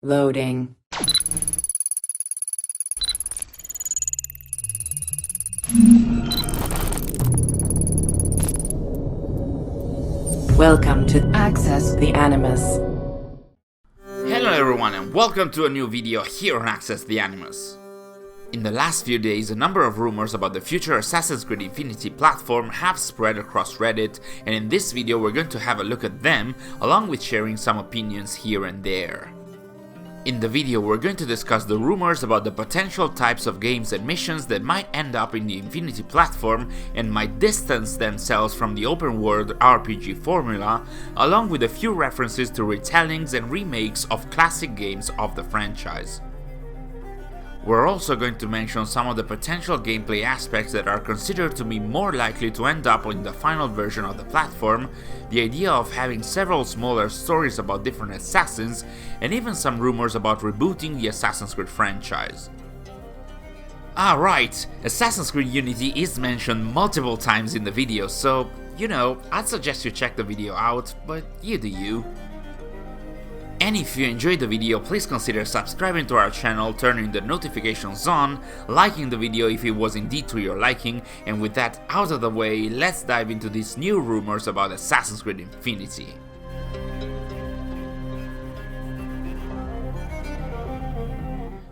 Loading. Welcome to Access the Animus. Hello everyone and welcome to a new video here on Access the Animus. In the last few days, a number of rumors about the future Assassin's Creed Infinity platform have spread across Reddit, and in this video we're going to have a look at them, along with sharing some opinions here and there. In the video we're going to discuss the rumors about the potential types of games and missions that might end up in the Infinity platform and might distance themselves from the open world RPG formula, along with a few references to retellings and remakes of classic games of the franchise. We're also going to mention some of the potential gameplay aspects that are considered to be more likely to end up in the final version of the platform, the idea of having several smaller stories about different assassins, and even some rumors about rebooting the Assassin's Creed franchise. Right, Assassin's Creed Unity is mentioned multiple times in the video, so, I'd suggest you check the video out, but you do you. And if you enjoyed the video, please consider subscribing to our channel, turning the notifications on, liking the video if it was indeed to your liking, and with that out of the way, let's dive into these new rumors about Assassin's Creed Infinity.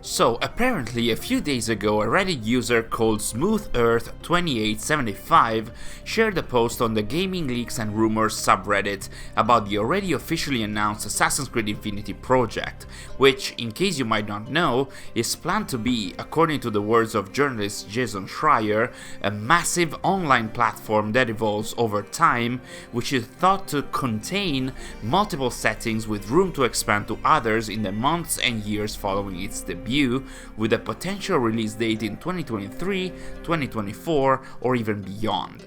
So, apparently a few days ago a Reddit user called SmoothEarth2875 shared a post on the GamingLeaksandRumors subreddit about the already officially announced Assassin's Creed Infinity project, which, in case you might not know, is planned to be, according to the words of journalist Jason Schreier, a massive online platform that evolves over time, which is thought to contain multiple settings with room to expand to others in the months and years following its debut, with a potential release date in 2023, 2024, or even beyond.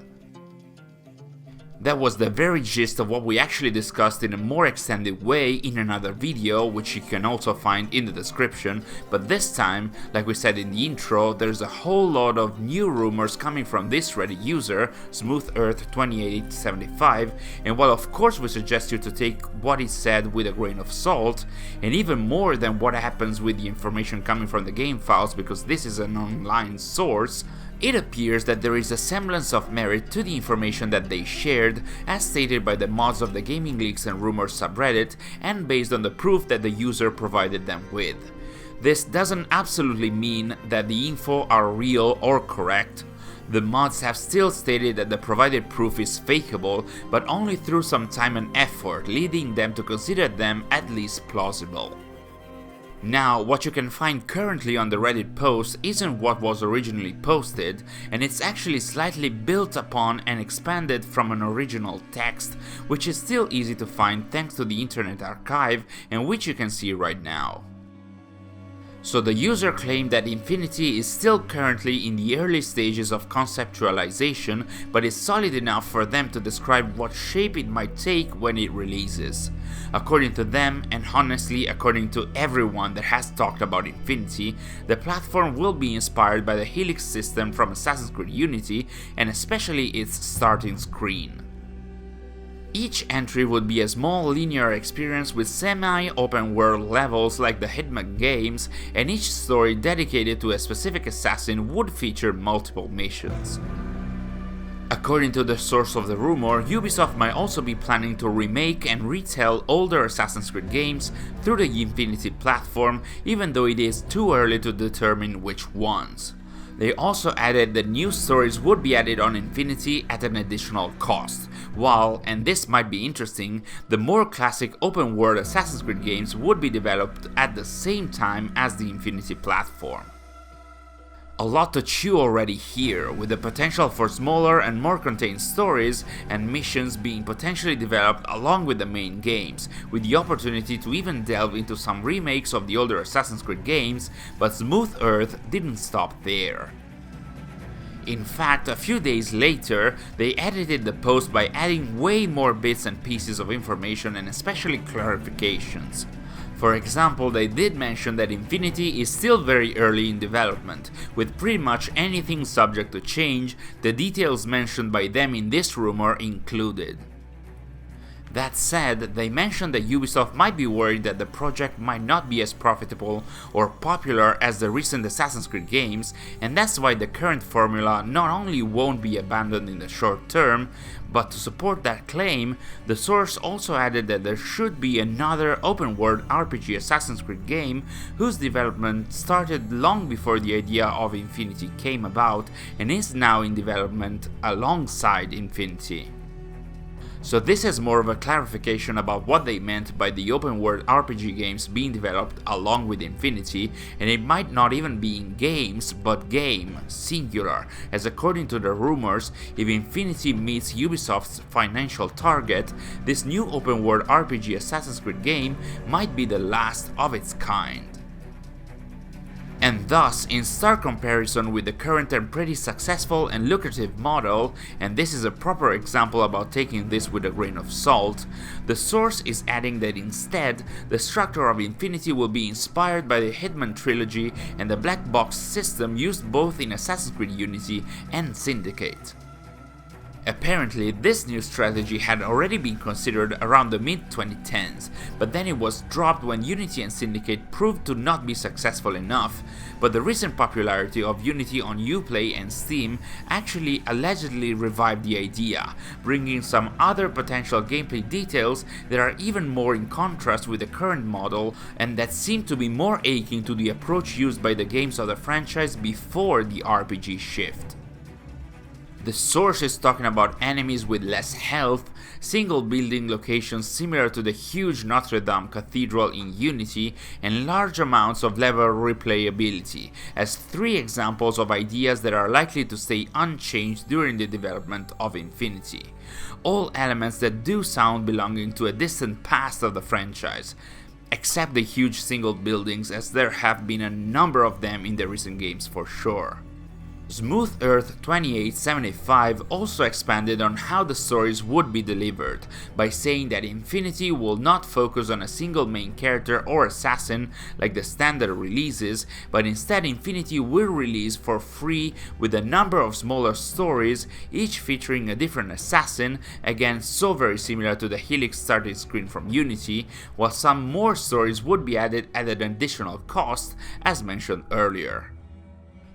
That was the very gist of what we actually discussed in a more extended way in another video, which you can also find in the description, but this time, like we said in the intro, there's a whole lot of new rumors coming from this Reddit user, SmoothEarth2875, and while of course we suggest you to take what he said with a grain of salt, and even more than what happens with the information coming from the game files because this is an online source, it appears that there is a semblance of merit to the information that they shared, as stated by the mods of the Gaming Leaks and Rumors subreddit, and based on the proof that the user provided them with. This doesn't absolutely mean that the info are real or correct. The mods have still stated that the provided proof is fakeable, but only through some time and effort, leading them to consider them at least plausible. Now, what you can find currently on the Reddit post isn't what was originally posted, and it's actually slightly built upon and expanded from an original text, which is still easy to find thanks to the Internet Archive, and which you can see right now. So the user claimed that Infinity is still currently in the early stages of conceptualization, but is solid enough for them to describe what shape it might take when it releases. According to them, and honestly according to everyone that has talked about Infinity, the platform will be inspired by the Helix system from Assassin's Creed Unity, and especially its starting screen. Each entry would be a small linear experience with semi-open world levels like the Hitman games, and each story dedicated to a specific assassin would feature multiple missions. According to the source of the rumor, Ubisoft might also be planning to remake and retell older Assassin's Creed games through the Infinity platform, even though it is too early to determine which ones. They also added that new stories would be added on Infinity at an additional cost, while, and this might be interesting, the more classic open world Assassin's Creed games would be developed at the same time as the Infinity platform. A lot to chew already here, with the potential for smaller and more contained stories and missions being potentially developed along with the main games, with the opportunity to even delve into some remakes of the older Assassin's Creed games, but Smooth Earth didn't stop there. In fact, a few days later, they edited the post by adding way more bits and pieces of information and especially clarifications. For example, they did mention that Infinity is still very early in development, with pretty much anything subject to change, the details mentioned by them in this rumor included. That said, they mentioned that Ubisoft might be worried that the project might not be as profitable or popular as the recent Assassin's Creed games, and that's why the current formula not only won't be abandoned in the short term, but to support that claim, the source also added that there should be another open-world RPG Assassin's Creed game whose development started long before the idea of Infinity came about and is now in development alongside Infinity. So this is more of a clarification about what they meant by the open world RPG games being developed along with Infinity, and it might not even be in games, but game, singular, as according to the rumors, if Infinity meets Ubisoft's financial target, this new open world RPG Assassin's Creed game might be the last of its kind. And thus, in stark comparison with the current and pretty successful and lucrative model, and this is a proper example about taking this with a grain of salt, the source is adding that instead, the structure of Infinity will be inspired by the Hitman trilogy and the black box system used both in Assassin's Creed Unity and Syndicate. Apparently, this new strategy had already been considered around the mid-2010s, but then it was dropped when Unity and Syndicate proved to not be successful enough, but the recent popularity of Unity on Uplay and Steam actually allegedly revived the idea, bringing some other potential gameplay details that are even more in contrast with the current model and that seem to be more akin to the approach used by the games of the franchise before the RPG shift. The source is talking about enemies with less health, single building locations similar to the huge Notre Dame Cathedral in Unity, and large amounts of level replayability, as 3 examples of ideas that are likely to stay unchanged during the development of Infinity. All elements that do sound belonging to a distant past of the franchise, except the huge single buildings, as there have been a number of them in the recent games for sure. Smooth Earth 2875 also expanded on how the stories would be delivered, by saying that Infinity will not focus on a single main character or assassin like the standard releases, but instead Infinity will release for free with a number of smaller stories, each featuring a different assassin, again so very similar to the Helix starting screen from Unity, while some more stories would be added at an additional cost, as mentioned earlier.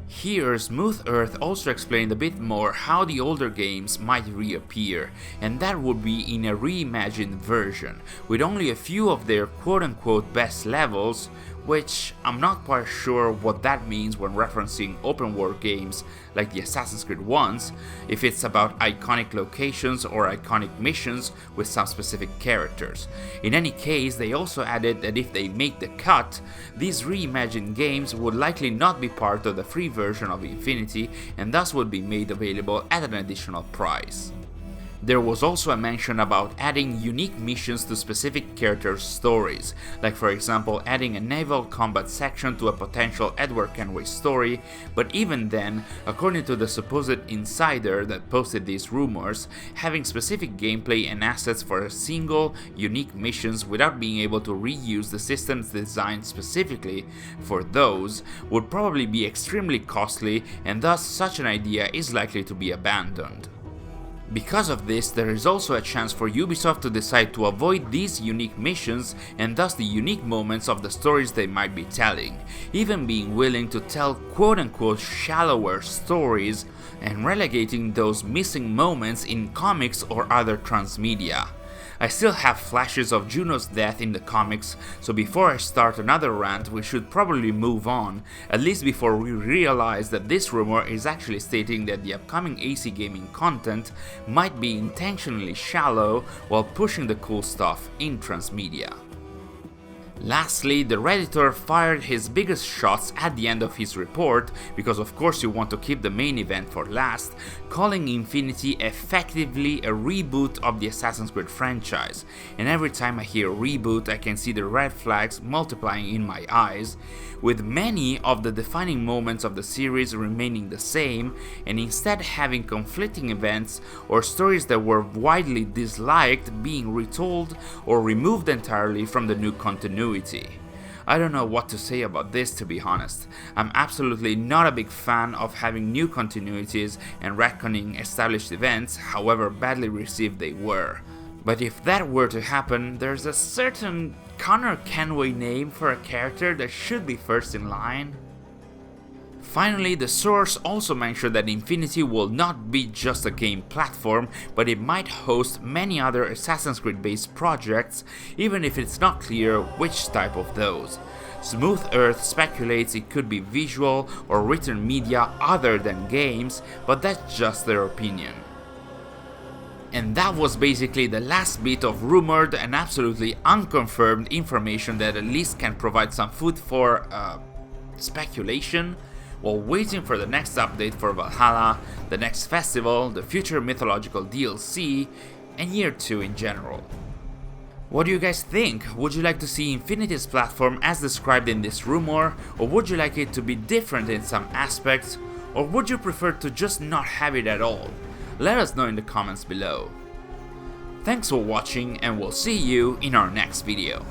Here, Smooth Earth also explained a bit more how the older games might reappear, and that would be in a reimagined version, with only a few of their quote-unquote best levels, which I'm not quite sure what that means when referencing open world games like the Assassin's Creed ones, if it's about iconic locations or iconic missions with some specific characters. In any case, they also added that if they make the cut, these reimagined games would likely not be part of the free version of Infinity and thus would be made available at an additional price. There was also a mention about adding unique missions to specific characters' stories, like for example adding a naval combat section to a potential Edward Kenway story, but even then, according to the supposed insider that posted these rumors, having specific gameplay and assets for single, unique missions without being able to reuse the systems designed specifically for those would probably be extremely costly, and thus such an idea is likely to be abandoned. Because of this, there is also a chance for Ubisoft to decide to avoid these unique missions and thus the unique moments of the stories they might be telling, even being willing to tell quote-unquote shallower stories and relegating those missing moments in comics or other transmedia. I still have flashes of Juno's death in the comics, so before I start another rant we should probably move on, at least before we realize that this rumor is actually stating that the upcoming AC gaming content might be intentionally shallow while pushing the cool stuff in transmedia. Lastly, the Redditor fired his biggest shots at the end of his report, because of course you want to keep the main event for last, calling Infinity effectively a reboot of the Assassin's Creed franchise, and every time I hear reboot I can see the red flags multiplying in my eyes, with many of the defining moments of the series remaining the same, and instead having conflicting events or stories that were widely disliked being retold or removed entirely from the new continuity. I don't know what to say about this, to be honest. I'm absolutely not a big fan of having new continuities and retconning established events, however badly received they were. But if that were to happen, there's a certain Connor Kenway name for a character that should be first in line. Finally, the source also mentioned that Infinity will not be just a game platform, but it might host many other Assassin's Creed based projects, even if it's not clear which type of those. Smooth Earth speculates it could be visual or written media other than games, but that's just their opinion. And that was basically the last bit of rumored and absolutely unconfirmed information that at least can provide some food for speculation, while waiting for the next update for Valhalla, the next festival, the future mythological DLC, and year 2 in general. What do you guys think? Would you like to see Infinity's platform as described in this rumor, or would you like it to be different in some aspects, or would you prefer to just not have it at all? Let us know in the comments below. Thanks for watching, and we'll see you in our next video.